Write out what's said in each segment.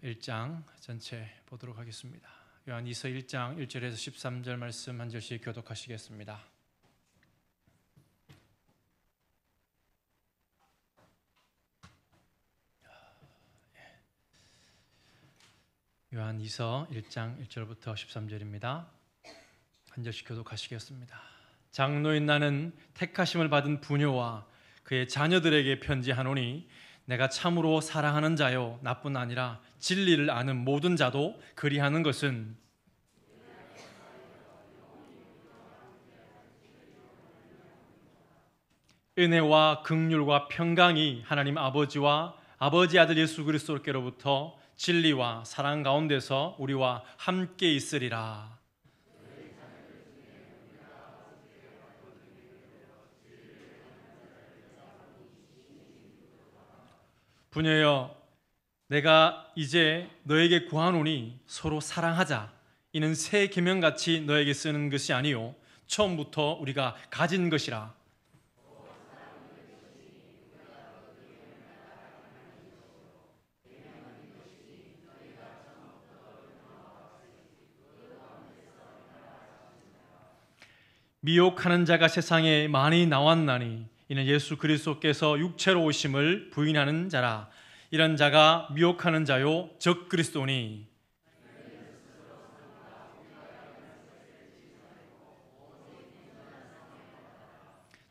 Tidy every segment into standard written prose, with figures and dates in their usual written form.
1장 전체 보도록 하겠습니다. 요한이서 1장 1절에서 13절 말씀 한 절씩 교독하시겠습니다. 요한이서 1장 1절부터 13절입니다. 한 절씩 교독하시겠습니다. 장로인 나는 택하심을 받은 부녀와 그의 자녀들에게 편지하노니 내가 참으로 사랑하는 자요 나뿐 아니라 진리를 아는 모든 자도 그리하는 것은 은혜와 긍휼과 평강이 하나님 아버지와 아버지 아들 예수 그리스도께로부터 진리와 사랑 가운데서 우리와 함께 있으리라. 부녀여, 내가 이제 너에게 구하노니 서로 사랑하자. 이는 새 계명같이 너에게 쓰는 것이 아니요 처음부터 우리가 가진 것이라. 미혹하는 자가 세상에 많이 나왔나니 이는 예수 그리스도께서 육체로 오심을 부인하는 자라. 이런 자가 미혹하는 자요 적 그리스도니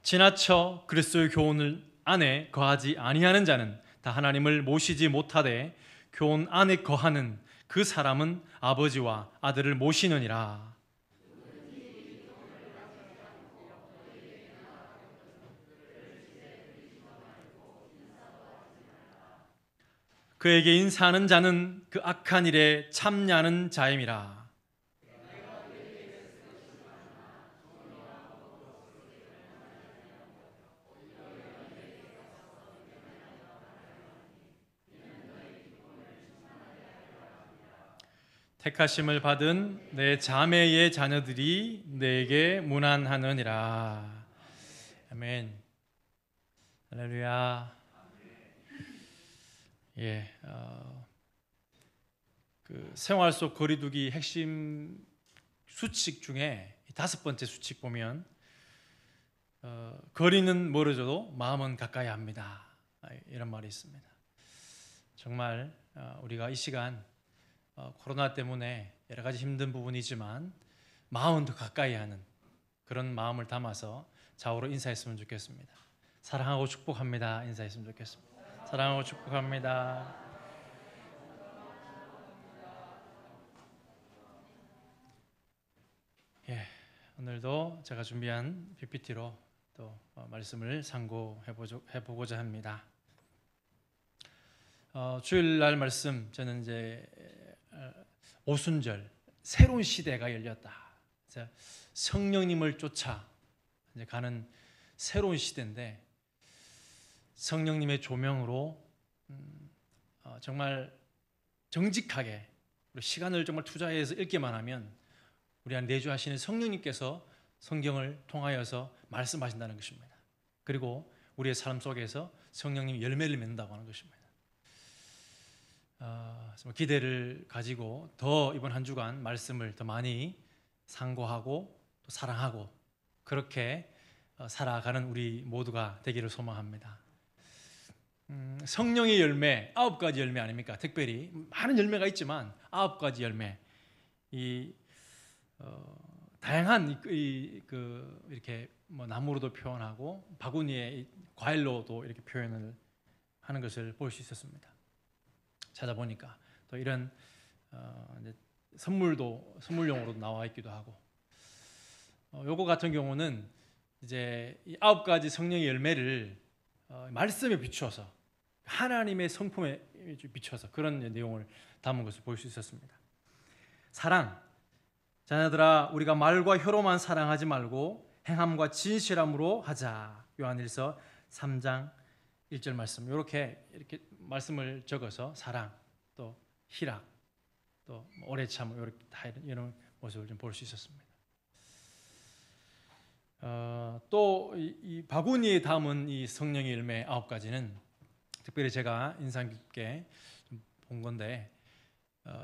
지나쳐 그리스도의 교훈을 안에 거하지 아니하는 자는 다 하나님을 모시지 못하되 교훈 안에 거하는 그 사람은 아버지와 아들을 모시느니라. 그에게 인사하는 자는 그 악한 일에 참여하는 자임이라. 택하심을 받은 내 자매의 자녀들이 내게 문안하느니라. 아멘. 할렐루야. 그 생활 속 거리두기 핵심 수칙 중에 5번째 수칙 보면 거리는 멀어져도 마음은 가까이 합니다. 이런 말이 있습니다. 정말 우리가 이 시간 코로나 때문에 여러 가지 힘든 부분이지만 마음은 더 가까이 하는 그런 마음을 담아서 좌우로 인사했으면 좋겠습니다. 사랑하고 축복합니다. 인사했으면 좋겠습니다. 사랑하고 축복합니다. 오늘도 제가 준비한 PPT로 또 말씀을 상고해보고자 합니다. 주일날 말씀 저는 이제 오순절 새로운 시대가 열렸다. 성령님을 쫓아 이제 가는 새로운 시대인데 성령님의 조명으로 정말 정직하게 시간을 정말 투자해서 읽기만 하면 우리 안 내주하시는 성령님께서 성경을 통하여서 말씀하신다는 것입니다. 그리고 우리의 삶 속에서 성령님이 열매를 맺는다고 하는 것입니다. 기대를 가지고 더 이번 한 주간 말씀을 더 많이 상고하고 또 사랑하고 그렇게 살아가는 우리 모두가 되기를 소망합니다. 성령의 열매 9가지 열매 아닙니까? 특별히 많은 열매가 있지만 9가지 열매 다양한 이렇게 나무로도 표현하고 바구니에 과일로도 이렇게 표현을 하는 것을 볼 수 있었습니다. 찾아보니까 또 이런 선물용으로도 나와 있기도 하고 요거 같은 경우는 이제 이 9가지 성령의 열매를 말씀에 비추어서 하나님의 성품에 비춰서 그런 내용을 담은 것을 볼 수 있었습니다. 사랑, 자녀들아 우리가 말과 혀로만 사랑하지 말고 행함과 진실함으로 하자. 요한일서 3장 1절 말씀 이렇게 말씀을 적어서 사랑, 또 희락, 또 오래 참음 이렇게 다 이런 모습을 좀 볼 수 있었습니다. 또 이 바구니에 담은 이 성령의 열매 9가지는 특별히 제가 인상 깊게 본 건데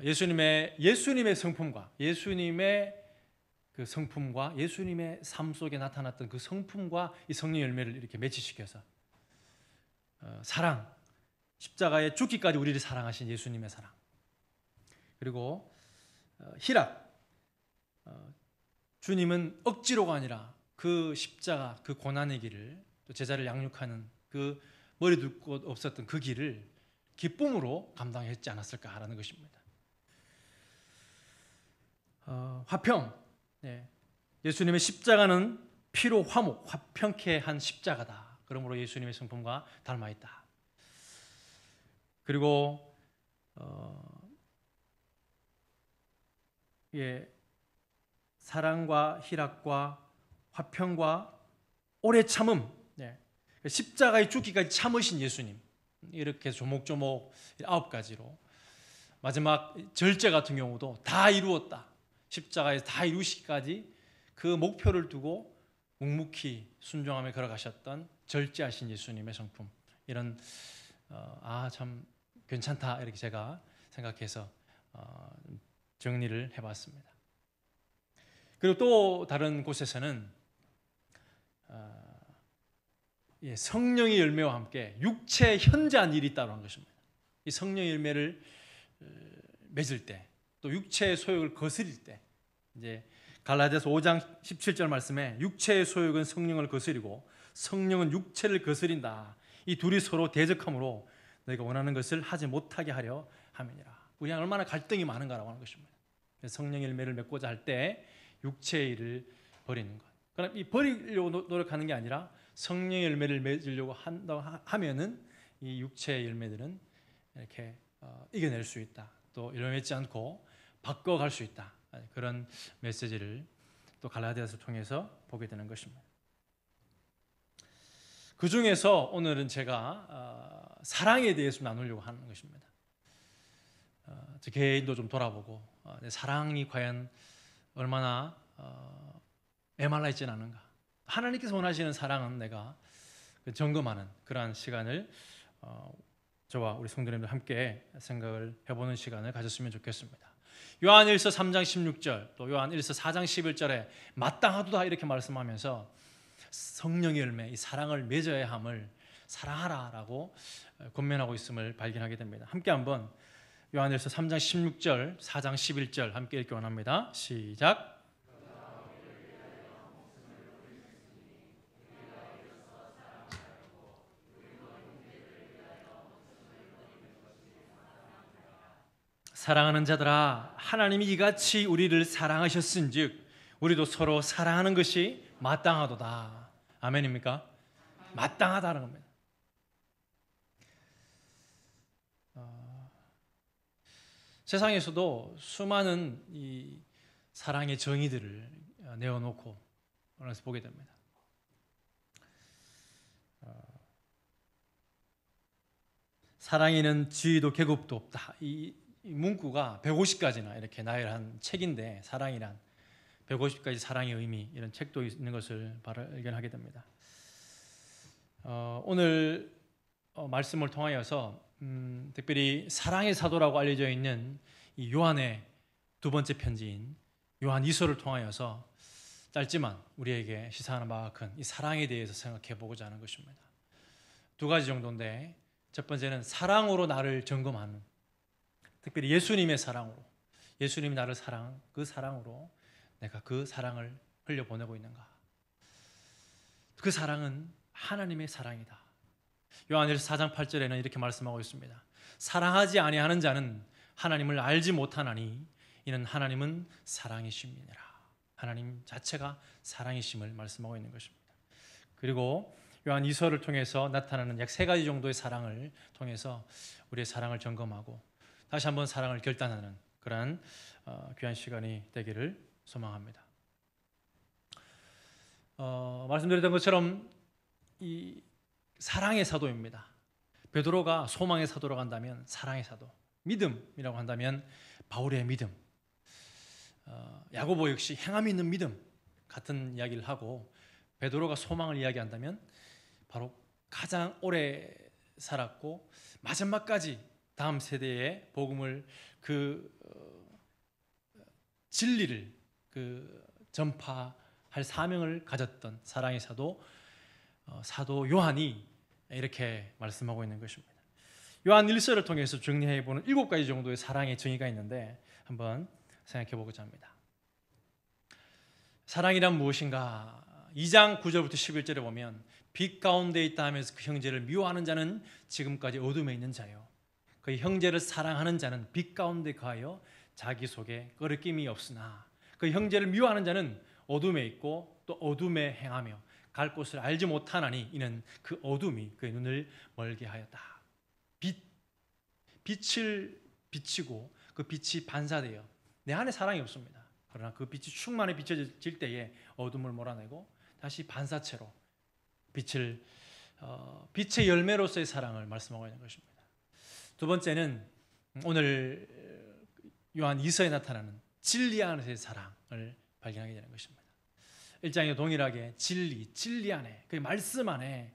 예수님의 성품과 예수님의 그 성품과 예수님의 삶 속에 나타났던 그 성품과 이 성령 열매를 이렇게 매치시켜서 사랑, 십자가에 죽기까지 우리를 사랑하신 예수님의 사랑, 그리고 희락, 주님은 억지로가 아니라 그 십자가, 그 고난의 길을, 또 제자를 양육하는 그 머리 둘 곳 없었던 그 길을 기쁨으로 감당했지 않았을까라는 것입니다. 화평, 예수님의 십자가는 피로 화목, 화평케 한 십자가다. 그러므로 예수님의 성품과 닮아 있다. 그리고 사랑과 희락과 화평과 오래 참음, 십자가의 죽기까지 참으신 예수님, 이렇게 조목조목 9가지로 마지막 절제 같은 경우도 다 이루었다. 십자가에서 다 이루시기까지 그 목표를 두고 묵묵히 순종하며 걸어가셨던 절제하신 예수님의 성품, 이런 참 괜찮다 이렇게 제가 생각해서 정리를 해봤습니다. 그리고 또 다른 곳에서는 성령의 열매와 함께 육체에 현저한 일이 있다고 하는 것입니다. 이 성령의 열매를 맺을 때, 또 육체의 소욕을 거스릴 때, 이제 갈라디아서 5장 17절 말씀에 육체의 소욕은 성령을 거스리고 성령은 육체를 거스린다. 이 둘이 서로 대적하므로 너희가 원하는 것을 하지 못하게 하려 함이니라. 우리 얼마나 갈등이 많은가라고 하는 것입니다. 성령의 열매를 맺고자 할 때 육체의 일을 버리는 것. 그럼 이 버리려고 노력하는 게 아니라 성령의 열매를 맺으려고 하면은 이 육체의 열매들은 이렇게 이겨낼 수 있다. 또 열매맺지 않고 바꿔갈 수 있다. 그런 메시지를 또 갈라디아서를 통해서 보게 되는 것입니다. 그 중에서 오늘은 제가 사랑에 대해서 나누려고 하는 것입니다. 제 개인도 좀 돌아보고 내 사랑이 과연 얼마나 메말라 있지는 않은가. 하나님께서 원하시는 사랑은 내가 점검하는 그러한 시간을 저와 우리 성도님들 함께 생각을 해보는 시간을 가졌으면 좋겠습니다. 요한일서 3장 16절, 또 요한일서 4장 11절에 마땅하도다 이렇게 말씀하면서 성령의 열매, 이 사랑을 맺어야 함을 사랑하라라고 권면하고 있음을 발견하게 됩니다. 함께 한번 요한일서 3장 16절, 4장 11절 함께 읽기 원합니다. 시작. 사랑하는 자들아, 하나님이 이같이 우리를 사랑하셨은즉 우리도 서로 사랑하는 것이 마땅하도다. 아멘입니까? 마땅하다는 겁니다. 세상에서도 수많은 이 사랑의 정의들을 내어놓고 그래서 보게 됩니다. 사랑에는 지위도 계급도 없다. 이 문구가 150가지나 이렇게 나열한 책인데, 사랑이란 150가지 사랑의 의미, 이런 책도 있는 것을 발견하게 됩니다. 오늘 말씀을 통하여서 특별히 사랑의 사도라고 알려져 있는 이 요한의 두 번째 편지인 요한 2서를 통하여서 짧지만 우리에게 시사하는 바가 큰 이 사랑에 대해서 생각해 보고자 하는 것입니다. 두 가지 정도인데, 첫 번째는 사랑으로 나를 점검하는, 특별히 예수님의 사랑으로, 예수님이 나를 그 사랑으로 내가 그 사랑을 흘려보내고 있는가. 그 사랑은 하나님의 사랑이다. 요한일서 4장 8절에는 이렇게 말씀하고 있습니다. 사랑하지 아니하는 자는 하나님을 알지 못하나니 이는 하나님은 사랑이심이니라. 하나님 자체가 사랑이심을 말씀하고 있는 것입니다. 그리고 요한 2서를 통해서 나타나는 약 3가지 정도의 사랑을 통해서 우리의 사랑을 점검하고 다시 한번 사랑을 결단하는 그러한 귀한 시간이 되기를 소망합니다. 말씀드렸던 것처럼 이 사랑의 사도입니다. 베드로가 소망의 사도라고 한다면 사랑의 사도, 믿음이라고 한다면 바울의 믿음, 야고보 역시 행함이 있는 믿음 같은 이야기를 하고, 베드로가 소망을 이야기한다면 바로 가장 오래 살았고 마지막까지 다음 세대에 복음을 진리를 전파할 사명을 가졌던 사랑의 사도 요한이 이렇게 말씀하고 있는 것입니다. 요한 1서를 통해서 정리해 보는 7가지 정도의 사랑의 정의가 있는데 한번 생각해 보고자 합니다. 사랑이란 무엇인가? 2장 9절부터 11절에 보면 빛 가운데 있다 하면서 그 형제를 미워하는 자는 지금까지 어둠에 있는 자요, 그 형제를 사랑하는 자는 빛 가운데 거하여 자기 속에 거리낌이 없으나 그 형제를 미워하는 자는 어둠에 있고 또 어둠에 행하며 갈 곳을 알지 못하나니 이는 그 어둠이 그의 눈을 멀게 하였다. 빛을 비치고 그 빛이 반사되어 내 안에 사랑이 없습니다. 그러나 그 빛이 충만히 비춰질 때에 어둠을 몰아내고 다시 반사체로 빛의 열매로서의 사랑을 말씀하고 있는 것입니다. 두 번째는 오늘 요한 2서에 나타나는 진리 안에서의 사랑을 발견하게 되는 것입니다. 1장에 동일하게 진리 안에, 그 말씀 안에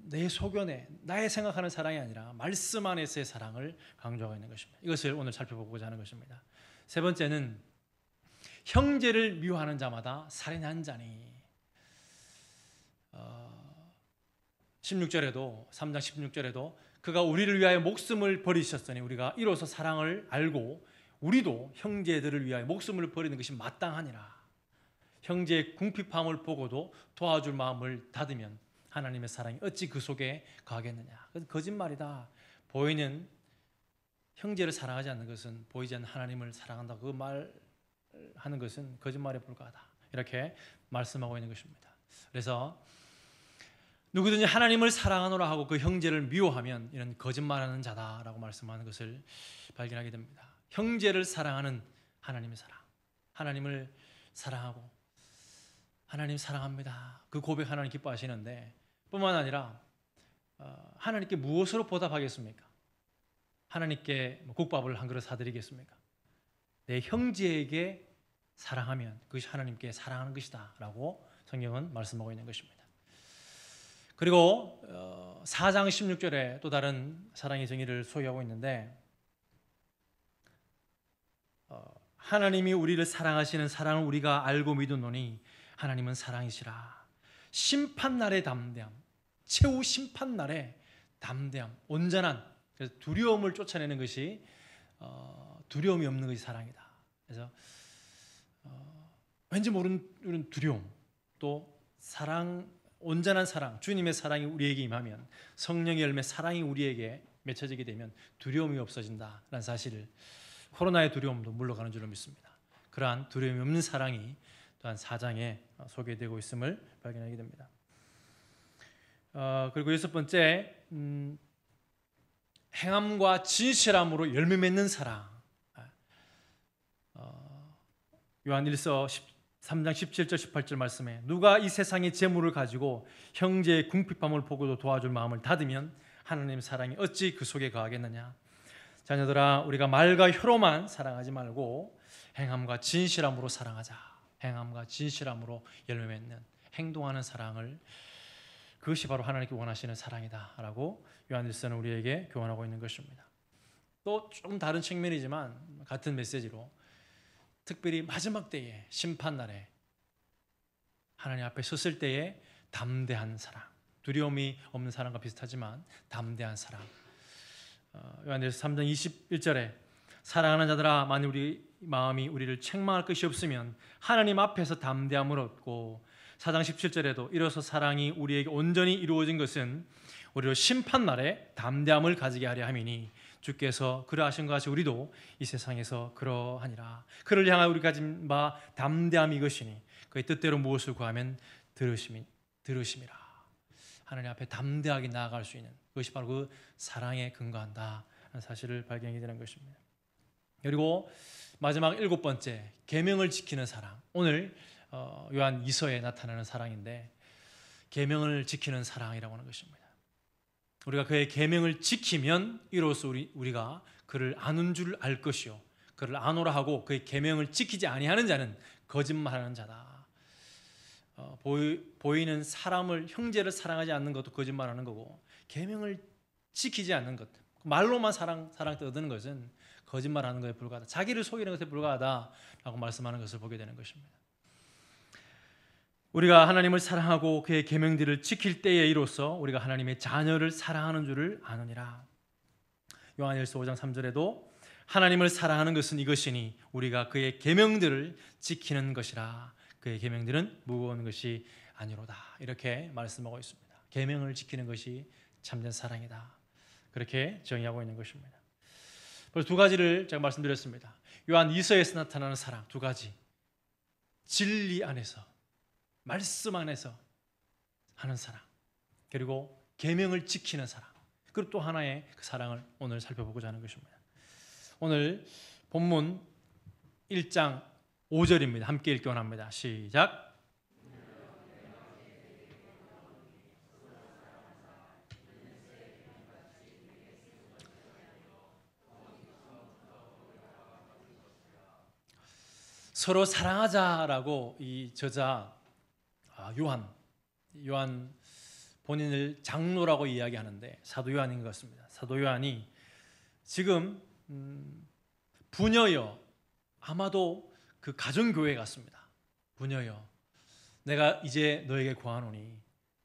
내 소견에 나의 생각하는 사랑이 아니라 말씀 안에서의 사랑을 강조하고 있는 것입니다. 이것을 오늘 살펴보고자 하는 것입니다. 세 번째는 형제를 미워하는 자마다 살인한 자니. 16절에도 3장 16절에도 그가 우리를 위하여 목숨을 버리셨으니 우리가 이로써 사랑을 알고 우리도 형제들을 위하여 목숨을 버리는 것이 마땅하니라. 형제의 궁핍함을 보고도 도와줄 마음을 닫으면 하나님의 사랑이 어찌 그 속에 거하겠느냐. 거짓말이다. 보이는 형제를 사랑하지 않는 것은 보이지 않는 하나님을 사랑한다. 그 말하는 것은 거짓말에 불과하다. 이렇게 말씀하고 있는 것입니다. 그래서 누구든지 하나님을 사랑하노라 하고 그 형제를 미워하면 이런 거짓말하는 자다라고 말씀하는 것을 발견하게 됩니다. 형제를 사랑하는 하나님의 사랑, 하나님을 사랑하고 하나님 사랑합니다. 그 고백 하나님 기뻐하시는데 뿐만 아니라 하나님께 무엇으로 보답하겠습니까? 하나님께 국밥을 한 그릇 사드리겠습니까? 내 형제에게 사랑하면 그것이 하나님께 사랑하는 것이다 라고 성경은 말씀하고 있는 것입니다. 그리고 4장 16절에 또 다른 사랑의 정의를 소개하고 있는데 하나님이 우리를 사랑하시는 사랑을 우리가 알고 믿었노니 하나님은 사랑이시라. 심판날의 담대함, 최후 심판날의 담대함, 온전한 두려움을 쫓아내는 것이 두려움이 없는 것이 사랑이다. 그래서 왠지 모르는 두려움, 또 사랑, 온전한 사랑, 주님의 사랑이 우리에게 임하면 성령의 열매 사랑이 우리에게 맺혀지게 되면 두려움이 없어진다라는 사실을, 코로나의 두려움도 물러가는 줄로 믿습니다. 그러한 두려움이 없는 사랑이 또한 4장에 소개되고 있음을 발견하게 됩니다. 그리고 여섯 번째, 행함과 진실함으로 열매 맺는 사랑. 요한 1서 3장 17절 18절 말씀에 누가 이 세상의 재물을 가지고 형제의 궁핍함을 보고도 도와줄 마음을 닫으면 하나님의 사랑이 어찌 그 속에 거하겠느냐. 자녀들아, 우리가 말과 혀로만 사랑하지 말고 행함과 진실함으로 사랑하자. 행함과 진실함으로 열매 맺는, 행동하는 사랑을, 그것이 바로 하나님께 원하시는 사랑이다라고 요한 1서는 우리에게 교훈하고 있는 것입니다. 또 좀 다른 측면이지만 같은 메시지로 특별히 마지막 때에, 심판날에 하나님 앞에 섰을 때에 담대한 사랑, 두려움이 없는 사랑과 비슷하지만 담대한 사랑. 요한일서 3장 21절에 사랑하는 자들아, 만일 우리 마음이 우리를 책망할 것이 없으면 하나님 앞에서 담대함을 얻고, 4장 17절에도 이로써 사랑이 우리에게 온전히 이루어진 것은 우리로 심판날에 담대함을 가지게 하려 함이니 주께서 그러하신 것 같이 우리도 이 세상에서 그러하니라. 그를 향하여 우리 가진 바 담대함이 이것이니 그의 뜻대로 무엇을 구하면 들으심이라. 하나님 앞에 담대하게 나아갈 수 있는 그것이 바로 그 사랑에 근거한다 하는 사실을 발견하게 되는 것입니다. 그리고 마지막 7번째, 계명을 지키는 사랑. 오늘 요한 2서에 나타나는 사랑인데 계명을 지키는 사랑이라고 하는 것입니다. 우리가 그의 계명을 지키면 이로써 우리가 그를 아는 줄 알 것이요, 그를 아노라 하고 그의 계명을 지키지 아니하는 자는 거짓말하는 자다. 보이는 사람을, 형제를 사랑하지 않는 것도 거짓말하는 거고, 계명을 지키지 않는 것, 말로만 사랑 떠드는 것은 거짓말하는 것에 불과하다. 자기를 속이는 것에 불과하다라고 말씀하는 것을 보게 되는 것입니다. 우리가 하나님을 사랑하고 그의 계명들을 지킬 때에 이로써 우리가 하나님의 자녀를 사랑하는 줄을 아느니라. 요한일서 5장 3절에도 하나님을 사랑하는 것은 이것이니 우리가 그의 계명들을 지키는 것이라. 그의 계명들은 무거운 것이 아니로다. 이렇게 말씀하고 있습니다. 계명을 지키는 것이 참된 사랑이다. 그렇게 정의하고 있는 것입니다. 벌써 두 가지를 제가 말씀드렸습니다. 요한 2서에서 나타나는 사랑 두 가지. 진리 안에서, 말씀 안에서 하는 사랑, 그리고 계명을 지키는 사랑, 그리고 또 하나의 그 사랑을 오늘 살펴보고자 하는 것입니다. 오늘 본문 1장 5절입니다. 함께 읽기 원합니다. 시작. 서로 사랑하자라고 이 저자 요한 본인을 장로라고 이야기하는데 사도 요한인 것 같습니다. 사도 요한이 지금 부녀여, 아마도 그 가정교회 같습니다. 부녀여, 내가 이제 너에게 구하노니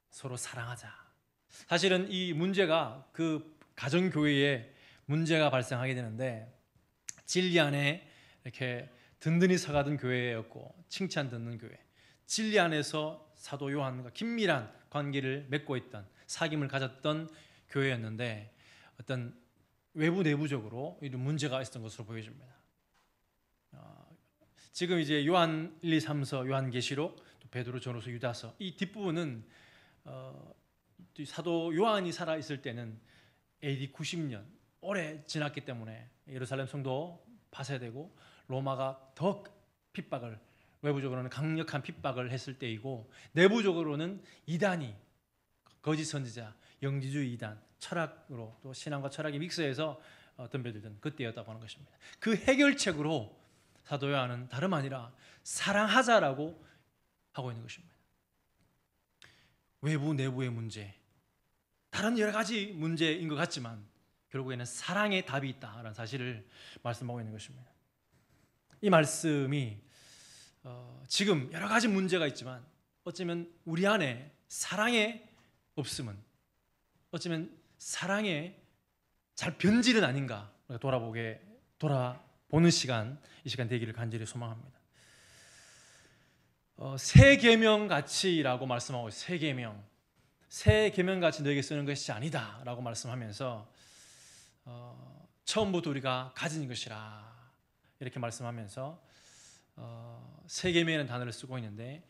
서로 사랑하자. 사실은 이 문제가 그 가정교회에 문제가 발생하게 되는데, 진리 안에 이렇게 든든히 서가던 교회였고 칭찬 듣는 교회, 진리 안에서 사도 요한과 긴밀한 관계를 맺고 있던, 사귐을 가졌던 교회였는데 어떤 외부 내부적으로 이런 문제가 있었던 것으로 보여집니다. 지금 이제 요한 1, 2, 3서, 요한계시록, 또 베드로, 전후서, 유다서, 이 뒷부분은 사도 요한이 살아 있을 때는 AD 90년 오래 지났기 때문에 예루살렘 성도 파쇄되고 로마가 더 핍박을, 외부적으로는 강력한 핍박을 했을 때이고, 내부적으로는 이단이, 거짓 선지자, 영지주의 이단, 철학으로 또 신앙과 철학이 믹스해서 덤벼들던 그때였다고 하는 것입니다. 그 해결책으로 사도 요한은 다름 아니라 사랑하자라고 하고 있는 것입니다. 외부 내부의 문제, 다른 여러 가지 문제인 것 같지만 결국에는 사랑의 답이 있다라는 사실을 말씀하고 있는 것입니다. 이 말씀이 지금 여러 가지 문제가 있지만 어쩌면 우리 안에 사랑의 없음은, 어쩌면 사랑의 잘 변질은 아닌가 돌아보는 시간, 이 시간 되기를 간절히 소망합니다. 새 계명 같이라고 말씀하고 있어요. 새 계명 같이 너에게 쓰는 것이 아니다라고 말씀하면서 처음부터 우리가 가진 것이라 이렇게 말씀하면서 새 계명이라는 단어를 쓰고 있는데,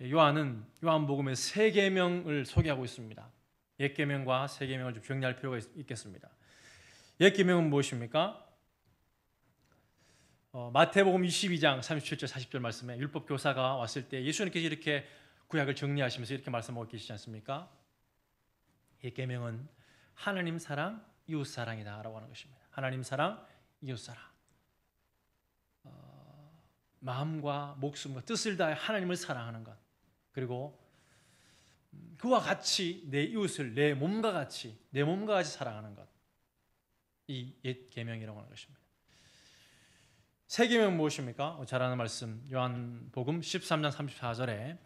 요한은 요한복음의 새 계명을 소개하고 있습니다. 옛 계명과 새 계명을 좀 정리할 필요가 있겠습니다. 옛 계명은 무엇입니까? 마태복음 22장 37절 40절 말씀에 율법 교사가 왔을 때 예수님께서 이렇게 구약을 정리하시면서 이렇게 말씀하고 계시지 않습니까? 옛 계명은 하나님 사랑, 이웃 사랑이다라고 하는 것입니다. 하나님 사랑, 이웃 사랑. 마음과 목숨과 뜻을 다해 하나님을 사랑하는 것, 그리고 그와 같이 내 이웃을 내 몸과 같이 사랑하는 것, 이 옛 계명이라고 하는 것입니다. 새 계명은 무엇입니까? 잘 아는 말씀, 요한복음 13장 34절에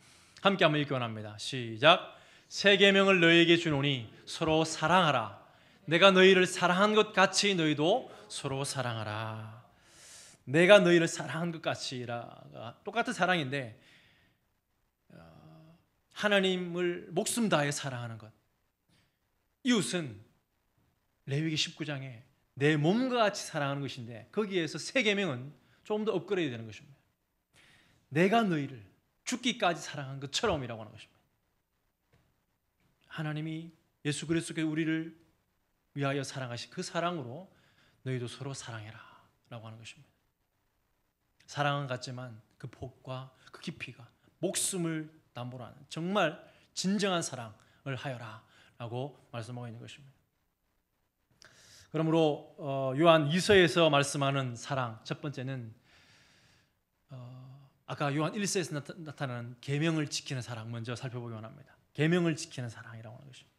함께 한번 읽기 원합니다. 시작. 새 계명을 너희에게 주노니 서로 사랑하라. 내가 너희를 사랑한 것 같이 너희도 서로 사랑하라. 내가 너희를 사랑한 것 같이가 똑같은 사랑인데, 하나님을 목숨 다해 사랑하는 것, 이웃은 레위기 19장에 내 몸과 같이 사랑하는 것인데, 거기에서 새 계명은 조금 더 업그레이드 되는 것입니다. 내가 너희를 죽기까지 사랑한 것처럼이라고 하는 것입니다. 하나님이 예수 그리스도께 우리를 위하여 사랑하신 그 사랑으로 너희도 서로 사랑해라 라고 하는 것입니다. 사랑은 같지만 그 폭과 그 깊이가 목숨을 담보로 하는 정말 진정한 사랑을 하여라 라고 말씀하고 있는 것입니다. 그러므로 요한 2서에서 말씀하는 사랑, 첫 번째는 아까 요한 1서에서 나타나는 계명을 지키는 사랑 먼저 살펴보기 원합니다. 계명을 지키는 사랑이라고 하는 것입니다.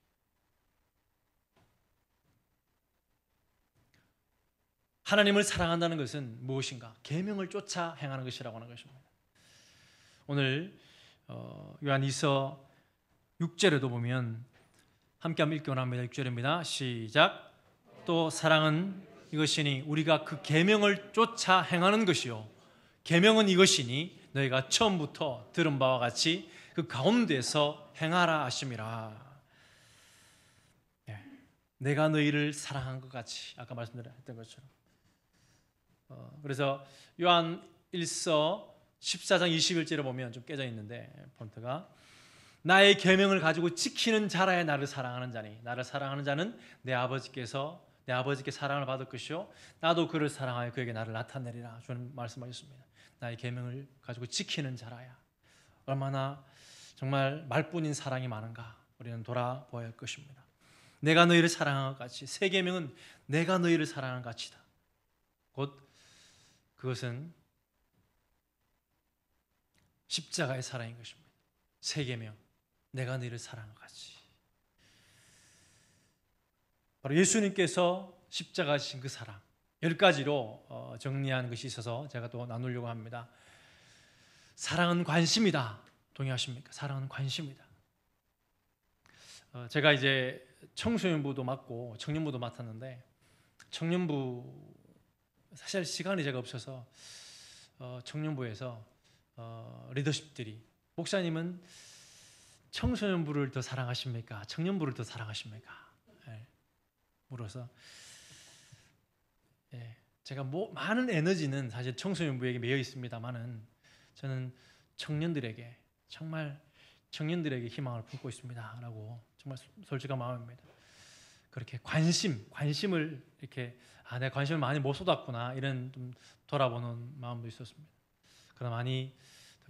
하나님을 사랑한다는 것은 무엇인가? 계명을 쫓아 행하는 것이라고 하는 것입니다. 오늘 요한이서 6절에도 보면 함께 한번 읽기 원합니다. 6절입니다. 시작. 또 사랑은 이것이니 우리가 그 계명을 쫓아 행하는 것이요 계명은 이것이니 너희가 처음부터 들은 바와 같이 그 가운데서 행하라 하심이라. 내가 너희를 사랑한 것 같이 아까 말씀드렸던 것처럼. 그래서 요한 1서 14장 21절에 보면 좀 깨져 있는데 폰트가 나의 계명을 가지고 지키는 자라야 나를 사랑하는 자니 나를 사랑하는 자는 내 아버지께 사랑을 받을 것이요 나도 그를 사랑하여 그에게 나를 나타내리라. 주님 말씀하셨습니다. 나의 계명을 가지고 지키는 자라야. 얼마나 정말 말뿐인 사랑이 많은가 우리는 돌아보아야 할 것입니다. 내가 너희를 사랑한 것 같이 새 계명은 내가 너희를 사랑한 같이다. 곧 그것은 십자가의 사랑인 것입니다. 새 계명 내가 너희를 사랑한 것 같이. 바로 예수님께서 십자가 지신 그 사랑 10가지로 정리한 것이 있어서 제가 또 나누려고 합니다. 사랑은 관심이다. 동의하십니까? 사랑은 관심이다. 제가 이제 청소년부도 맡고 청년부도 맡았는데 청년부 사실 시간이 제가 없어서 청년부에서 리더십들이 목사님은 청소년부를 더 사랑하십니까? 청년부를 더 사랑하십니까? 물어서 제가 많은 에너지는 사실 청소년부에게 매여 있습니다만은 저는 청년들에게 정말 청년들에게 희망을 품고 있습니다라고 정말 솔직한 마음입니다. 그렇게 관심을 이렇게 내가 관심을 많이 못 쏟았구나 이런 좀 돌아보는 마음도 있었습니다. 그러나 많이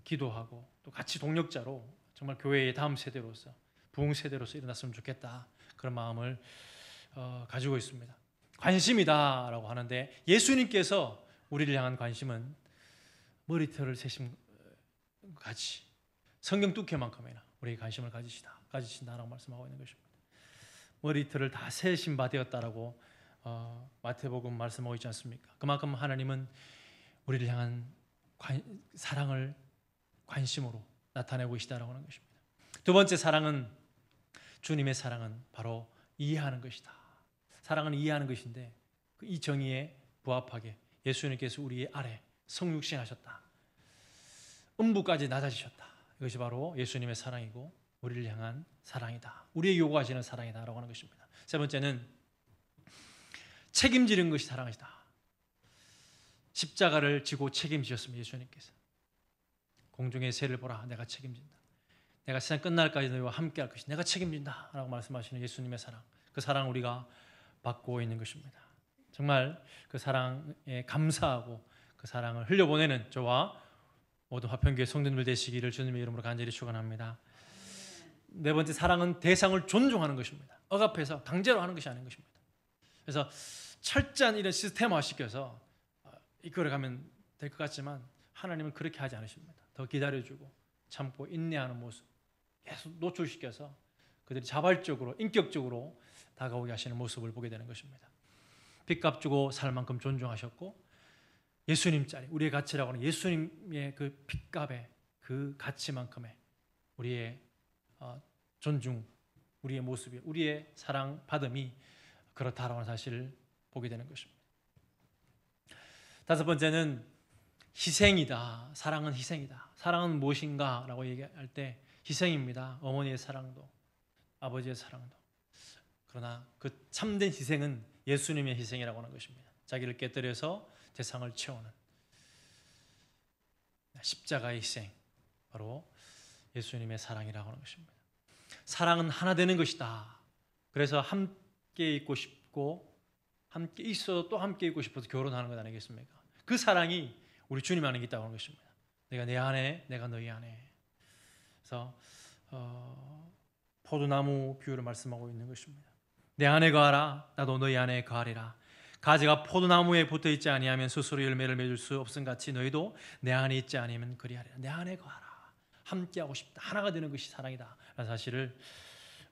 기도하고 또 같이 동력자로 정말 교회의 다음 세대로서 부흥 세대로서 일어났으면 좋겠다 그런 마음을 가지고 있습니다. 관심이다라고 하는데 예수님께서 우리를 향한 관심은 머리털을 세심 같이 성경 두께만큼이나 우리에게 관심을 가지신다라고 말씀하고 있는 것입니다. 머리털을 다 세신 바 되었다라고 마태복음 말씀하고 있지 않습니까? 그만큼 하나님은 우리를 향한 사랑을 관심으로 나타내고 계시다라고 하는 것입니다. 두 번째 사랑은 주님의 사랑은 바로 이해하는 것이다. 사랑은 이해하는 것인데 이 정의에 부합하게 예수님께서 우리 아래 성육신하셨다. 음부까지 낮아지셨다. 이것이 바로 예수님의 사랑이고 우리를 향한 사랑이다. 우리에게 요구하시는 사랑이다라고 하는 것입니다. 세 번째는 책임지는 것이 사랑이다. 십자가를 지고 책임지셨습니다. 예수님께서. 공중의 새를 보라. 내가 책임진다. 내가 세상 끝날까지 너희와 함께 할 것이다. 내가 책임진다. 라고 말씀하시는 예수님의 사랑. 그 사랑을 우리가 받고 있는 것입니다. 정말 그 사랑에 감사하고 그 사랑을 흘려보내는 저와 모든 화평교회 성도님들 되시기를 주님의 이름으로 간절히 축원합니다. 네 번째 사랑은 대상을 존중하는 것입니다. 억압해서 강제로 하는 것이 아닌 것입니다. 그래서 철저한 이런 시스템화 시켜서 이끌어가면 될 것 같지만 하나님은 그렇게 하지 않으십니다. 더 기다려주고 참고 인내하는 모습 계속 노출시켜서 그들이 자발적으로 인격적으로 다가오게 하시는 모습을 보게 되는 것입니다. 빚값 주고 살 만큼 존중하셨고 예수님짜리 우리의 가치라고 하는 예수님의 그 빚값의 그 가치만큼의 우리의 존중, 우리의 모습이 우리의 사랑 받음이 그렇다라고 하는 사실을 보게 되는 것입니다. 다섯 번째는 희생이다. 사랑은 희생이다. 사랑은 무엇인가? 라고 얘기할 때 희생입니다. 어머니의 사랑도 아버지의 사랑도. 그러나 그 참된 희생은 예수님의 희생이라고 하는 것입니다. 자기를 깨뜨려서 대상을 채우는 십자가의 희생, 바로 예수님의 사랑이라고 하는 것입니다. 사랑은 하나 되는 것이다. 그래서 함께 있고 싶고 함께 있어도 또 함께 있고 싶어서 결혼하는 것 아니겠습니까? 그 사랑이 우리 주님 안에 있다고 하는 것입니다. 내가 내 안에, 내가 너희 안에. 그래서 포도나무 비유를 말씀하고 있는 것입니다. 내 안에 거하라, 나도 너희 안에 거하리라. 가지가 포도나무에 붙어 있지 아니하면 스스로 열매를 맺을 수 없음 같이 너희도 내 안에 있지 아니하면 그리하리라. 내 안에 거하라. 함께하고 싶다. 하나가 되는 것이 사랑이다. 라는 사실을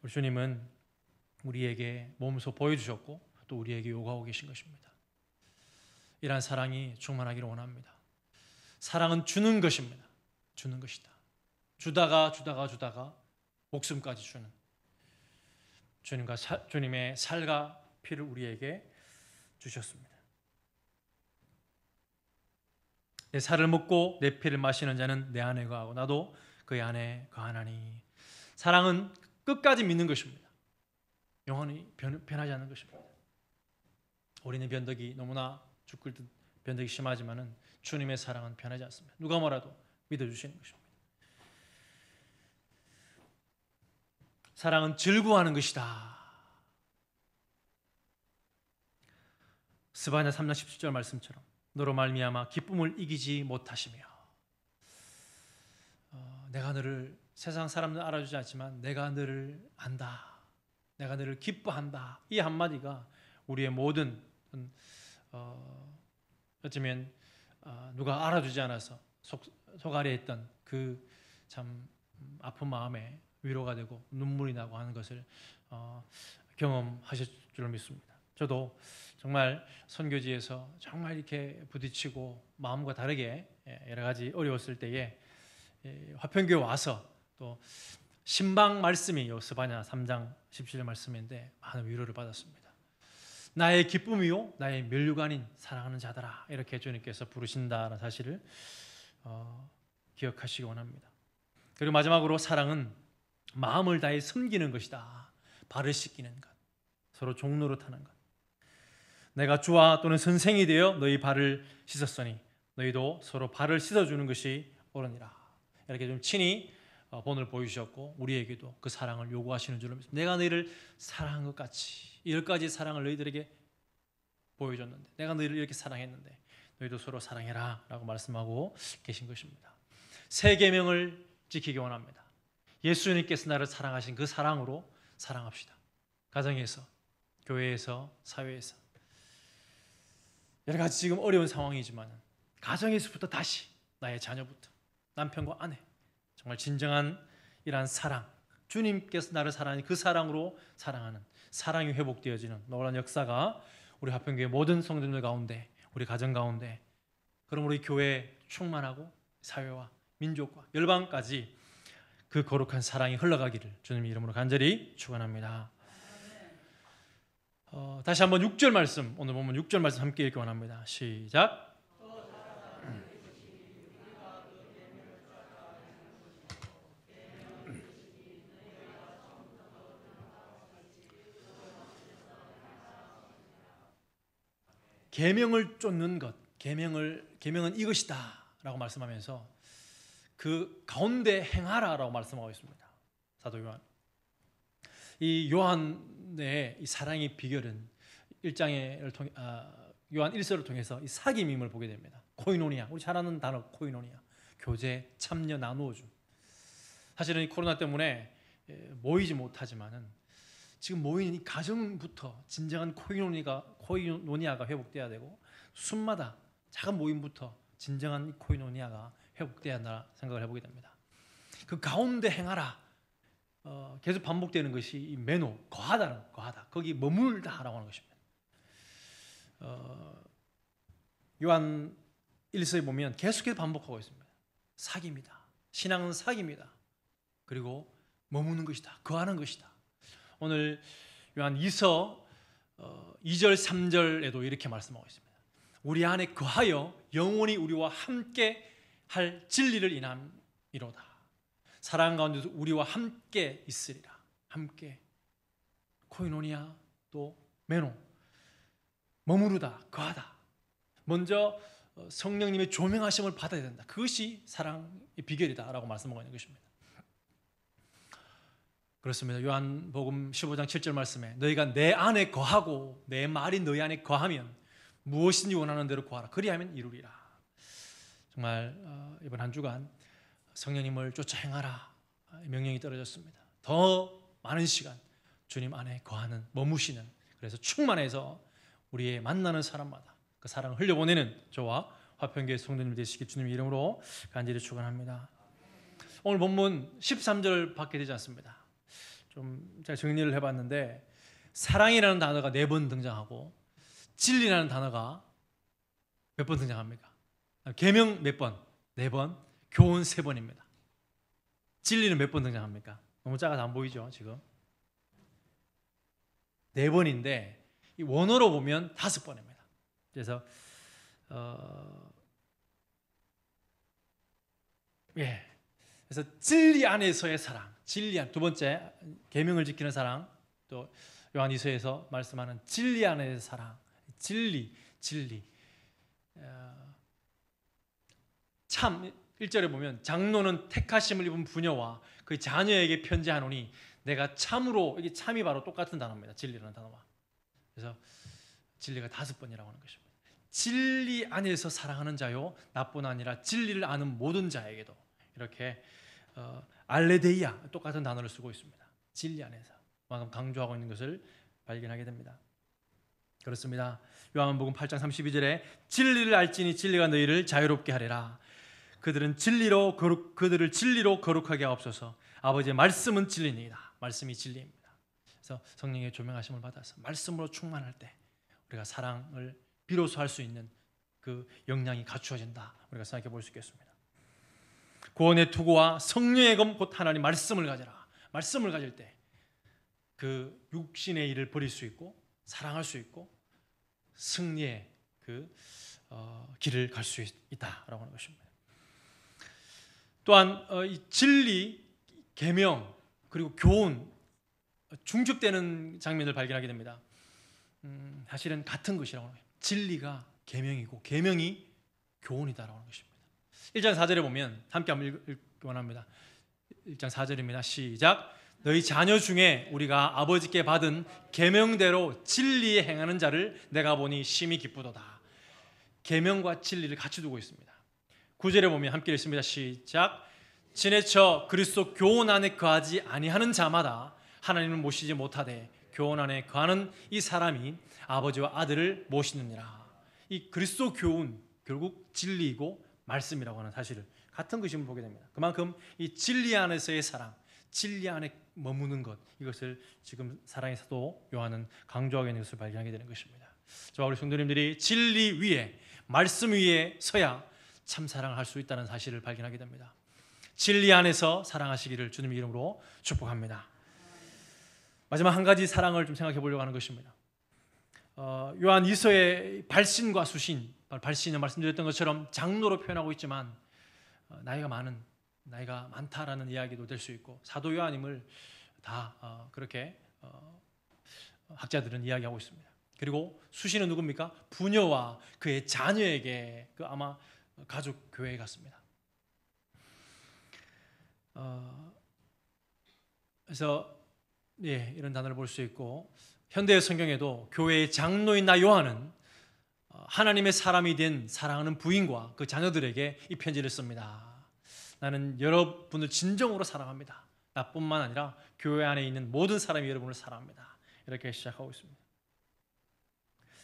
우리 주님은 우리에게 몸소 보여주셨고 또 우리에게 요구하고 계신 것입니다. 이러한 사랑이 충만하기를 원합니다. 사랑은 주는 것입니다. 주는 것이다. 주다가 목숨까지 주는 주님의 살과 피를 우리에게 주셨습니다. 내 살을 먹고 내 피를 마시는 자는 내 안에 거하고 나도 그의 안에 거하나니. 사랑은 끝까지 믿는 것입니다. 영원히 변하지 않는 것입니다. 우리는 변덕이 너무나 죽을 듯 변덕이 심하지만은 주님의 사랑은 변하지 않습니다. 누가 뭐라도 믿어주시는 것입니다. 사랑은 즐거워하는 것이다. 스바냐 3장 17절 말씀처럼 너로 말미암아 기쁨을 이기지 못하시며. 내가 너를 세상 사람들은 알아주지 않지만 내가 너를 안다. 내가 너를 기뻐한다. 이 한마디가 우리의 모든 어쩌면 누가 알아주지 않아서 속앓이 했던 그 참 아픈 마음에 위로가 되고 눈물이 나고 하는 것을 경험하실 줄 믿습니다. 저도 정말 선교지에서 정말 이렇게 부딪히고 마음과 다르게 여러 가지 어려웠을 때에 화평교회 와서 또 신방 말씀이 스바냐 3장 17절 말씀인데 많은 위로를 받았습니다. 나의 기쁨이요 나의 면류관인 사랑하는 자들아, 이렇게 주님께서 부르신다는 사실을 기억하시기 원합니다. 그리고 마지막으로 사랑은 마음을 다해 섬기는 것이다. 발을 씻기는 것, 서로 종노릇하는 것. 내가 주와 또는 선생이 되어 너희 발을 씻었으니 너희도 서로 발을 씻어주는 것이 옳으니라. 이렇게 좀 친히 본을 보여주셨고 우리에게도 그 사랑을 요구하시는 줄로 믿습니다. 내가 너희를 사랑한 것 같이 이럴까지 사랑을 너희들에게 보여줬는데, 내가 너희를 이렇게 사랑했는데 너희도 서로 사랑해라 라고 말씀하고 계신 것입니다. 세 계명을 지키기 원합니다. 예수님께서 나를 사랑하신 그 사랑으로 사랑합시다. 가정에서, 교회에서, 사회에서. 여러 가지 지금 어려운 상황이지만 가정에서부터 다시 나의 자녀부터 남편과 아내, 정말 진정한 이러한 사랑, 주님께서 나를 사랑하는 그 사랑으로 사랑하는 사랑이 회복되어지는 놀라운 역사가 우리 화평교회 모든 성도들 가운데, 우리 가정 가운데, 그럼 우리 교회 충만하고 사회와 민족과 열방까지 그 거룩한 사랑이 흘러가기를 주님 이름으로 간절히 축원합니다. 다시 한번 6절 말씀, 오늘 보면 6절 말씀 함께 읽기 원합니다. 시작. 계명을 쫓는 것, 계명은 이것이다라고 말씀하면서 그 가운데 행하라라고 말씀하고 있습니다. 사도 요한. 이 요한의 이 사랑의 비결은 요한 1서를 통해서 이 사귐임을 보게 됩니다. 코이노니아, 우리 잘 아는 단어 코이노니아, 교제, 참여, 나누어 줌. 사실은 이 코로나 때문에 모이지 못하지만은 지금 모이는 이 가정부터 진정한 코이노니아가 회복돼야 되고, 순마다 작은 모임부터 진정한 코이노니아가 회복돼야 한다 생각을 해보게 됩니다. 그 가운데 행하라, 계속 반복되는 것이 이 매노, 거하다, 거기 머물다라고 하는 것입니다. 요한 1서에 보면 계속해서 반복하고 있습니다. 사귐이다, 신앙은 사귐이다, 그리고 머무는 것이다, 거하는 것이다. 오늘 요한 2서 2절 3절에도 이렇게 말씀하고 있습니다. 우리 안에 거하여 영원히 우리와 함께 할 진리를 인함이로다. 사랑 가운데서 우리와 함께 있으리라. 함께, 코이노니아, 또 메노, 머무르다, 거하다. 먼저 성령님의 조명하심을 받아야 된다. 그것이 사랑의 비결이다라고 말씀하고 있는 것입니다. 그렇습니다. 요한복음 15장 7절 말씀에 너희가 내 안에 거하고 내 말이 너희 안에 거하면 무엇인지 원하는 대로 구하라. 그리하면 이루리라. 정말 이번 한 주간 성령님을 쫓아 행하라 명령이 떨어졌습니다. 더 많은 시간 주님 안에 거하는, 머무시는, 그래서 충만해서 우리의 만나는 사람마다 그 사랑을 흘려보내는 저와 화평교회 성도님 되시길 주님의 이름으로 간절히 축원합니다. 오늘 본문 13절 밖에 되지 않습니다. 좀 제가 정리를 해봤는데 사랑이라는 단어가 4번 등장하고 진리라는 단어가 몇 번 등장합니까? 계명 몇 번? 4번. 교훈 3번입니다. 진리는 몇 번 등장합니까? 너무 작아서 안 보이죠, 지금? 4번인데 이 원어로 보면 5번입니다. 그래서 그래서 진리 안에서의 사랑, 진리 안, 두 번째 계명을 지키는 사랑, 또 요한이서에서 말씀하는 진리 안에서의 사랑, 진리. 참 1절에 보면 장로는 택하심을 입은 부녀와 그 자녀에게 편지하노니 내가 참으로, 이게 참이 바로 똑같은 단어입니다. 진리라는 단어와. 그래서 진리가 5번이라고 하는 것입니다. 진리 안에서 사랑하는 자요, 나뿐 아니라 진리를 아는 모든 자에게도, 이렇게 알레데이아, 똑같은 단어를 쓰고 있습니다. 진리 안에서 방금 강조하고 있는 것을 발견하게 됩니다. 그렇습니다. 요한복음 8장 32절에 진리를 알지니 진리가 너희를 자유롭게 하리라. 그들을 진리로 거룩하게 하옵소서. 아버지의 말씀은 진리니이다. 말씀이 진리입니다. 그래서 성령의 조명하심을 받아서 말씀으로 충만할 때 우리가 사랑을 비로소 할 수 있는 그 역량이 갖추어진다. 우리가 생각해 볼 수 있겠습니다. 구원의 투구와 성령의 검 곧 하나님 말씀을 가져라. 말씀을 가질 때 그 육신의 일을 버릴 수 있고 사랑할 수 있고 승리의 그 길을 갈 수 있다라고 하는 것입니다. 또한 이 진리, 계명 그리고 교훈 중첩되는 장면을 발견하게 됩니다. 사실은 같은 것이라고 합니다. 진리가 계명이고 계명이 교훈이다라고 하는 것입니다. 1장 4절에 보면 함께 한번 읽기 원합니다. 1장 4절입니다. 시작. 너희 자녀 중에 우리가 아버지께 받은 계명대로 진리에 행하는 자를 내가 보니 심히 기쁘도다. 계명과 진리를 같이 두고 있습니다. 9절에 보면 함께 읽습니다. 시작. 지내쳐 그리스도 교훈 안에 거하지 아니하는 자마다 하나님을 모시지 못하되 교훈 안에 거하는 이 사람이 아버지와 아들을 모시느니라. 이 그리스도 교훈, 결국 진리이고 말씀이라고 하는 사실을 같은 것임을 보게 됩니다. 그만큼 이 진리 안에서의 사랑, 진리 안에 머무는 것, 이것을 지금 사랑의 사도 요한은 강조하고 있는 것을 발견하게 되는 것입니다. 저와 우리 성도님들이 진리 위에, 말씀 위에 서야 참 사랑을 할 수 있다는 사실을 발견하게 됩니다. 진리 안에서 사랑하시기를 주님의 이름으로 축복합니다. 마지막 한 가지 사랑을 좀 생각해 보려고 하는 것입니다. 요한 이서의 발신과 수신, 발신은 말씀드렸던 것처럼 장로로 표현하고 있지만 나이가 많다라는 이야기도 될 수 있고 사도 요한임을 다 그렇게 학자들은 이야기하고 있습니다. 그리고 수신은 누굽니까? 부녀와 그의 자녀에게, 그 아마 가족 교회 같습니다. 그래서 이런 단어를 볼 수 있고 현대의 성경에도 교회의 장로인 나 요한은 하나님의 사람이 된 사랑하는 부인과 그 자녀들에게 이 편지를 씁니다. 나는 여러분을 진정으로 사랑합니다. 나뿐만 아니라 교회 안에 있는 모든 사람이 여러분을 사랑합니다. 이렇게 시작하고 있습니다.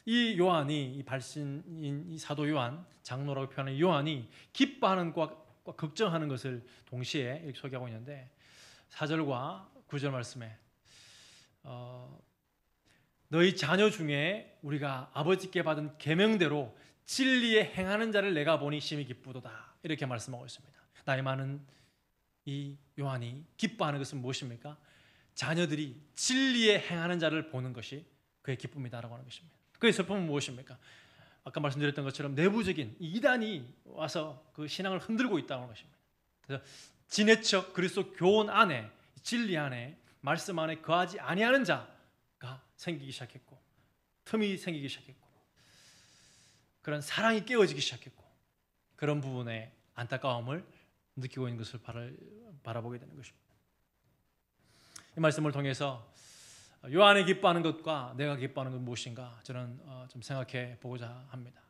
이 요한이, 이 발신인 이 사도 요한, 장로라고 표현하는 요한이 기뻐하는 것과 걱정하는 것을 동시에 이렇게 소개하고 있는데 4절과 9절 말씀에 너희 자녀 중에 우리가 아버지께 받은 계명대로 진리에 행하는 자를 내가 보니 심히 기쁘도다. 이렇게 말씀하고 있습니다. 나이 많은 이 요한이 기뻐하는 것은 무엇입니까? 자녀들이 진리에 행하는 자를 보는 것이 그의 기쁨이다라고 하는 것입니다. 그의 슬픔은 무엇입니까? 아까 말씀드렸던 것처럼 내부적인 이단이 와서 그 신앙을 흔들고 있다는 것입니다. 그래서 지내쳐 그리스도 교훈 안에, 진리 안에, 말씀 안에 거하지 아니하는 자가 생기기 시작했고 틈이 생기기 시작했고 그런 사랑이 깨어지기 시작했고 그런 부분에 안타까움을 느끼고 있는 것을 바라보게 되는 것입니다. 이 말씀을 통해서 요한이 기뻐하는 것과 내가 기뻐하는 건 무엇인가 저는 좀 생각해 보고자 합니다.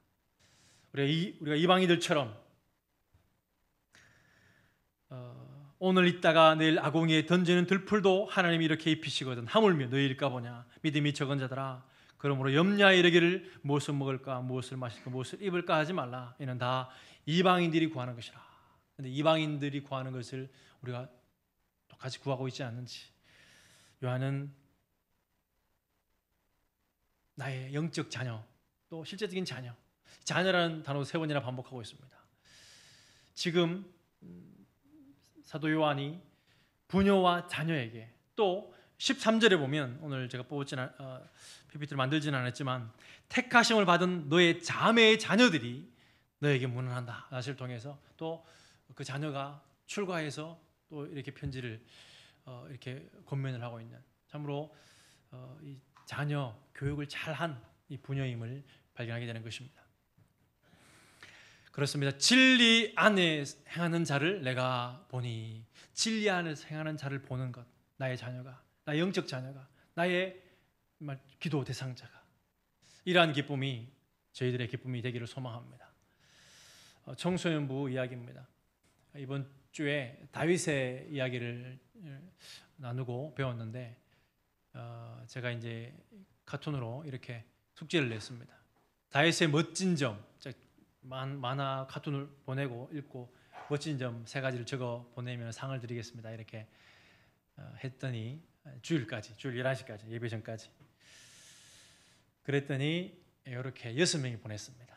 우리가 이방인들처럼 오늘 있다가 내일 아궁이에 던지는 들풀도 하나님이 이렇게 입히시거든 하물며 너희일까 보냐. 믿음이 적은 자들아 그러므로 염려하여 이르기를 무엇을 먹을까 무엇을 마실까 무엇을 입을까 하지 말라. 이는 다 이방인들이 구하는 것이라. 그런데 이방인들이 구하는 것을 우리가 똑같이 구하고 있지 않는지 요한은 나의 영적 자녀 또 실제적인 자녀 자녀라는 단어 3번이나 반복하고 있습니다. 지금 사도 요한이 부녀와 자녀에게, 또 13절에 보면, 오늘 제가 PPT를 만들지는 않았지만, 택하심을 받은 너의 자매의 자녀들이 너에게 문안한다. 사실을 통해서 또 그 자녀가 출가해서 또 이렇게 편지를 이렇게 권면을 하고 있는, 참으로 이 자녀 교육을 잘한 이 부녀임을 발견하게 되는 것입니다. 그렇습니다. 진리 안에 행하는 자를 내가 보니, 진리 안에서 행하는 자를 보는 것, 나의 자녀가, 나의 영적 자녀가, 나의 기도 대상자가, 이러한 기쁨이 저희들의 기쁨이 되기를 소망합니다. 청소년부 이야기입니다. 이번 주에 다윗의 이야기를 나누고 배웠는데, 제가 이제 카툰으로 이렇게 숙제를 냈습니다. 다윗의 멋진 점, 만화 카툰을 보내고 읽고 멋진 점 3가지를 적어 보내면 상을 드리겠습니다. 이렇게 했더니 주일 11시까지, 예배 전까지 그랬더니 이렇게 6명이 보냈습니다.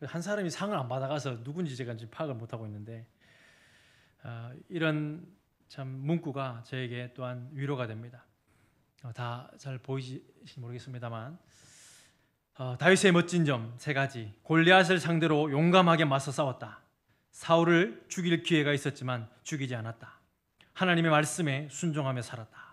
한 사람이 상을 안 받아가서 누군지 제가 지금 파악을 못하고 있는데, 이런 참 문구가 저에게 또한 위로가 됩니다. 다 잘 보이실지 모르겠습니다만, 다윗의 멋진 점 3가지. 골리앗을 상대로 용감하게 맞서 싸웠다. 사울을 죽일 기회가 있었지만 죽이지 않았다. 하나님의 말씀에 순종하며 살았다.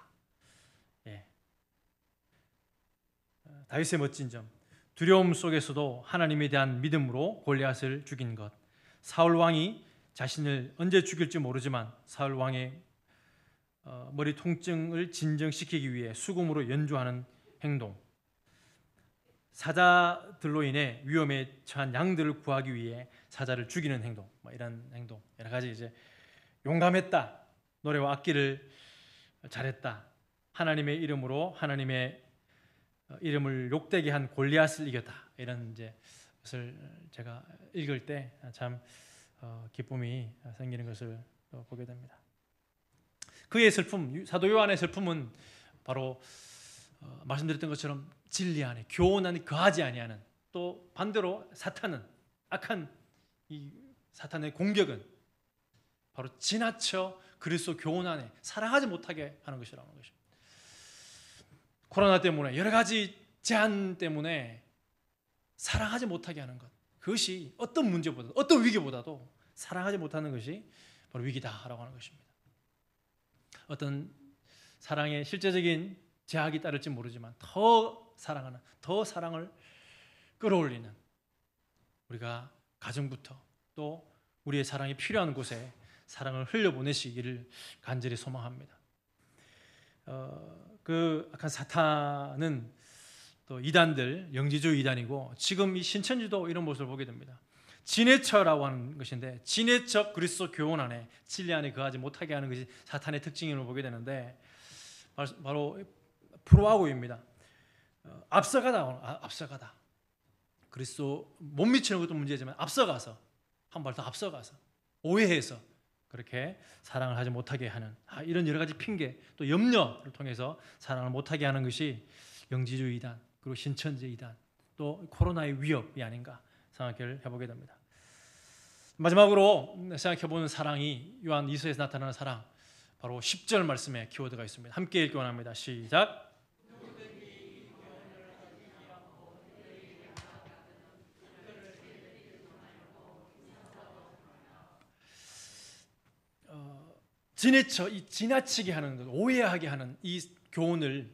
다윗의 멋진 점, 두려움 속에서도 하나님에 대한 믿음으로 골리앗을 죽인 것. 사울 왕이 자신을 언제 죽일지 모르지만 사울 왕의 머리 통증을 진정시키기 위해 수금으로 연주하는 행동. 사자들로 인해 위험에 처한 양들을 구하기 위해 사자를 죽이는 행동, 이런 행동, 여러 가지 이제 용감했다, 노래와 악기를 잘했다, 하나님의 이름으로 하나님의 이름을 욕되게 한 골리앗을 이겼다, 이런 이제 것을 제가 읽을 때 참 기쁨이 생기는 것을 보게 됩니다. 그의 슬픔, 사도 요한의 슬픔은 바로 말씀드렸던 것처럼 진리 안에, 교훈 안에 거하지 아니하는, 또 반대로 사탄은, 악한 이 사탄의 공격은 바로 지나쳐 그리스도 교훈 안에 살아가지 못하게 하는 것이라는 것입니다. 코로나 때문에, 여러 가지 제한 때문에 살아가지 못하게 하는 것, 그것이 어떤 문제보다, 어떤 위기보다도 살아가지 못하는 것이 바로 위기다라고 하는 것입니다. 어떤 사랑의 실제적인 제약이 따를지 모르지만 더 사랑하는, 더 사랑을 끌어올리는, 우리가 가정부터 또 우리의 사랑이 필요한 곳에 사랑을 흘려보내시기를 간절히 소망합니다. 그 악한 사탄은 또 이단들, 영지주의 이단이고, 지금 이 신천지도 이런 모습을 보게 됩니다. 진해처라고 하는 것인데, 진해처 그리스도 교훈 안에, 진리 안에 거하지 못하게 하는 것이 사탄의 특징임을 보게 되는데, 바로 프로하고입니다. 앞서가다. 그리스도 못 미치는 것도 문제지만 앞서가서, 한 발 더 앞서가서 오해해서 그렇게 사랑을 하지 못하게 하는, 이런 여러 가지 핑계, 또 염려를 통해서 사랑을 못하게 하는 것이 영지주의 이단, 그리고 신천지 이단, 또 코로나의 위협이 아닌가 생각을 해보게 됩니다. 마지막으로 생각해보는 사랑이, 요한 2서에서 나타나는 사랑, 바로 10절 말씀에 키워드가 있습니다. 함께 읽기 원합니다. 시작. 지나치게 하는 것, 오해하게 하는 이 교훈을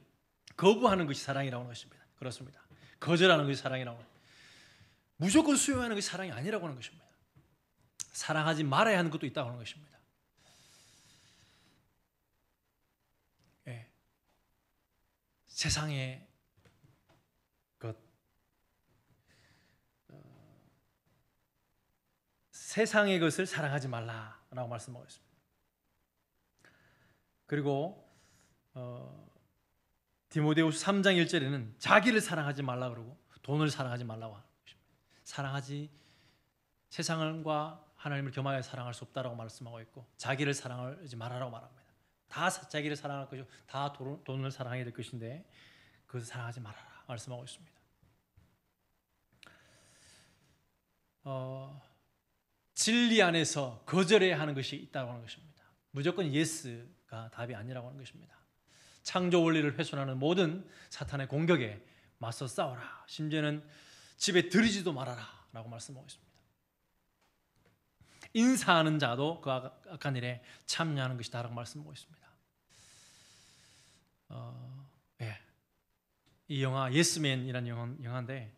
거부하는 것이 사랑이라고 하는 것입니다. 그렇습니다. 거절하는 것이 사랑이라고 하는 것입니다. 무조건 수용하는 것이 사랑이 아니라고 하는 것입니다. 사랑하지 말아야 하는 것도 있다고 하는 것입니다. 세상의 것, 세상의 것을 사랑하지 말라라고 말씀하고 있습니다. 그리고 디모데후서 3장 1절에는 자기를 사랑하지 말라 그러고 돈을 사랑하지 말라고 하는 것입니다. 세상과 하나님을 겸하여 사랑할 수 없다라고 말씀하고 있고, 자기를 사랑하지 말아라고 말합니다. 다 자기를 사랑할 것이고 다 돈을 사랑해야 될 것인데 그것을 사랑하지 말아라. 말씀하고 있습니다. 진리 안에서 거절해야 하는 것이 있다고 하는 것입니다. 무조건 예스가 답이 아니라고 하는 것입니다. 창조 원리를 훼손하는 모든 사탄의 공격에 맞서 싸워라. 심지어는 집에 들이지도 말아라 라고 말씀하고 있습니다. 인사하는 자도 그 악한 일에 참여하는 것이다 라고 말씀하고 있습니다. 이 영화 예스맨이라는 영화인데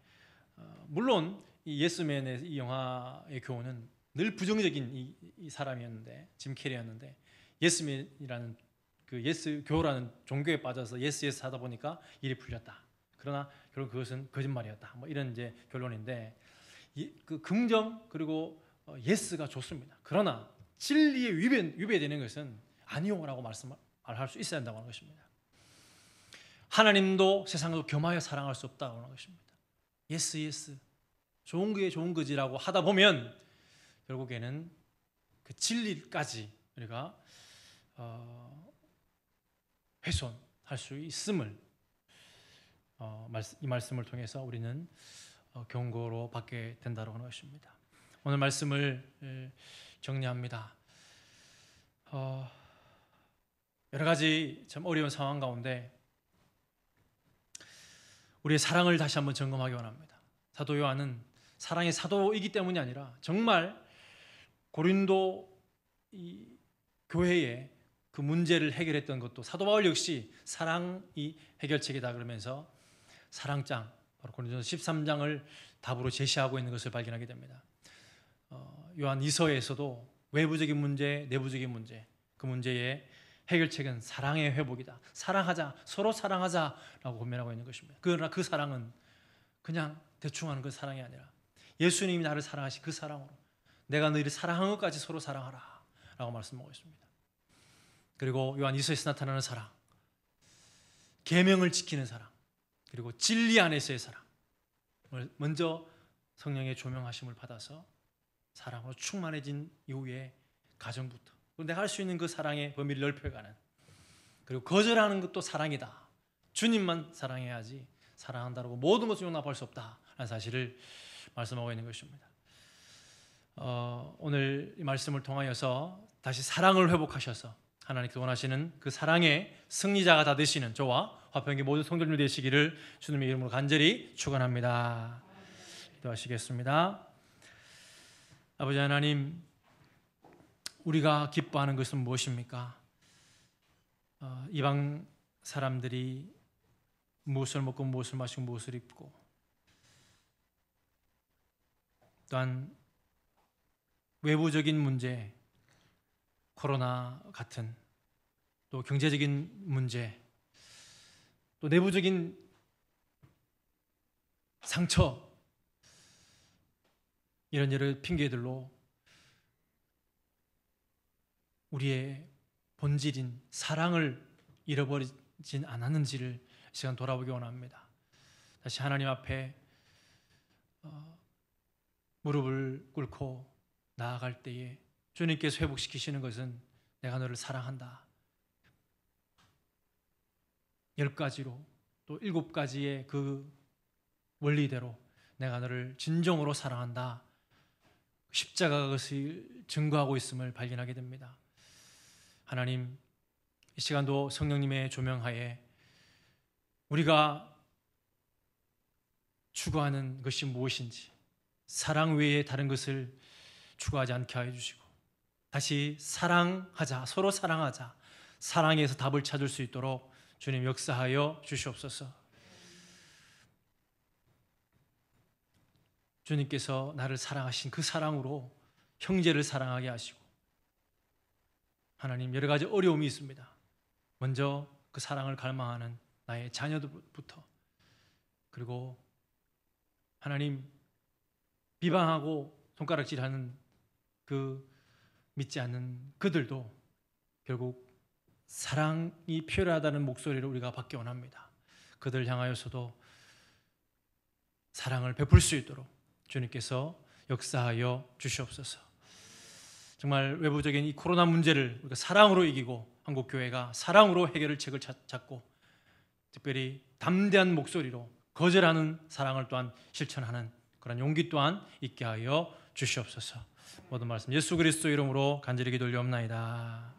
물론 이 예스맨의 이 영화의 교훈은 늘 부정적인 이 사람이었는데, 짐 캐리였는데, 예스맨이라는 그 예스 교라는 종교에 빠져서 예스 하다 보니까 일이 풀렸다. 그러나 결국 그것은 거짓말이었다. 뭐 이런 이제 결론인데, 그 긍정 그리고 예스가 좋습니다. 그러나 진리에 위배되는 것은 아니요라고 말할 수 있어야 한다고 하는 것입니다. 하나님도 세상을 겸하여 사랑할 수 없다고 하는 것입니다. 예스 좋은 게 좋은 거지라고 하다 보면 결국에는 그 진리까지 우리가 훼손할 수 있음을 이 말씀을 통해서 우리는 경고로 받게 된다고 하는 것입니다. 오늘 말씀을 정리합니다. 여러 가지 참 어려운 상황 가운데 우리의 사랑을 다시 한번 점검하기 원합니다. 사도 요한은 사랑의 사도이기 때문이 아니라 정말 고린도 이 교회의 그 문제를 해결했던 것도 사도 바울 역시 사랑이 해결책이다 그러면서 사랑장, 바로 고린도서 13장을 답으로 제시하고 있는 것을 발견하게 됩니다. 요한 2서에서도 외부적인 문제, 내부적인 문제, 그 문제의 해결책은 사랑의 회복이다. 사랑하자, 서로 사랑하자라고 권면하고 있는 것입니다. 그러나 그 사랑은 그냥 대충 하는 그 사랑이 아니라 예수님이 나를 사랑하신 그 사랑으로 내가 너희를 사랑한 것까지 서로 사랑하라 라고 말씀하고 있습니다. 그리고 요한 2서에서 나타나는 사랑, 계명을 지키는 사랑, 그리고 진리 안에서의 사랑을 먼저 성령의 조명하심을 받아서 사랑으로 충만해진 이후에 가정부터 내가 할 수 있는 그 사랑의 범위를 넓혀가는, 그리고 거절하는 것도 사랑이다. 주님만 사랑해야지 사랑한다고 모든 것을 용납할 수 없다라는 사실을 말씀하고 있는 것입니다. 오늘 이 말씀을 통하여서 다시 사랑을 회복하셔서 하나님께서 원하시는 그 사랑의 승리자가 다 되시는 저와 화평기 모든 성도님 되시기를 주님의 이름으로 간절히 축원합니다. 기도하시겠습니다. 아버지 하나님, 우리가 기뻐하는 것은 무엇입니까? 이방 사람들이 무엇을 먹고 무엇을 마시고 무엇을 입고, 또한 외부적인 문제, 코로나 같은, 또 경제적인 문제, 또 내부적인 상처, 이런 여러 핑계들로 우리의 본질인 사랑을 잃어버리진 않았는지를 시간 돌아보기 원합니다. 다시 하나님 앞에 무릎을 꿇고 나아갈 때에 주님께서 회복시키시는 것은 내가 너를 사랑한다, 10가지로 또 7가지의 그 원리대로 내가 너를 진정으로 사랑한다, 십자가가 그것을 증거하고 있음을 발견하게 됩니다. 하나님, 이 시간도 성령님의 조명하에 우리가 추구하는 것이 무엇인지, 사랑 외에 다른 것을 추구하지 않게 하여 주시고 다시 사랑하자, 서로 사랑하자, 사랑에서 답을 찾을 수 있도록 주님 역사하여 주시옵소서. 주님께서 나를 사랑하신 그 사랑으로 형제를 사랑하게 하시고, 하나님 여러 가지 어려움이 있습니다. 먼저 그 사랑을 갈망하는 나의 자녀들부터, 그리고 하나님 비방하고 손가락질하는 그 믿지 않는 그들도 결국 사랑이 필요하다는 목소리를 우리가 받기 원합니다. 그들 향하여서도 사랑을 베풀 수 있도록 주님께서 역사하여 주시옵소서. 정말 외부적인 이 코로나 문제를 우리가 사랑으로 이기고 한국교회가 사랑으로 해결책을 찾고 특별히 담대한 목소리로 거절하는 사랑을 또한 실천하는 그런 용기 또한 있게 하여 주시옵소서. 모든 말씀 예수 그리스도 이름으로 간절히 기도 올리옵나이다.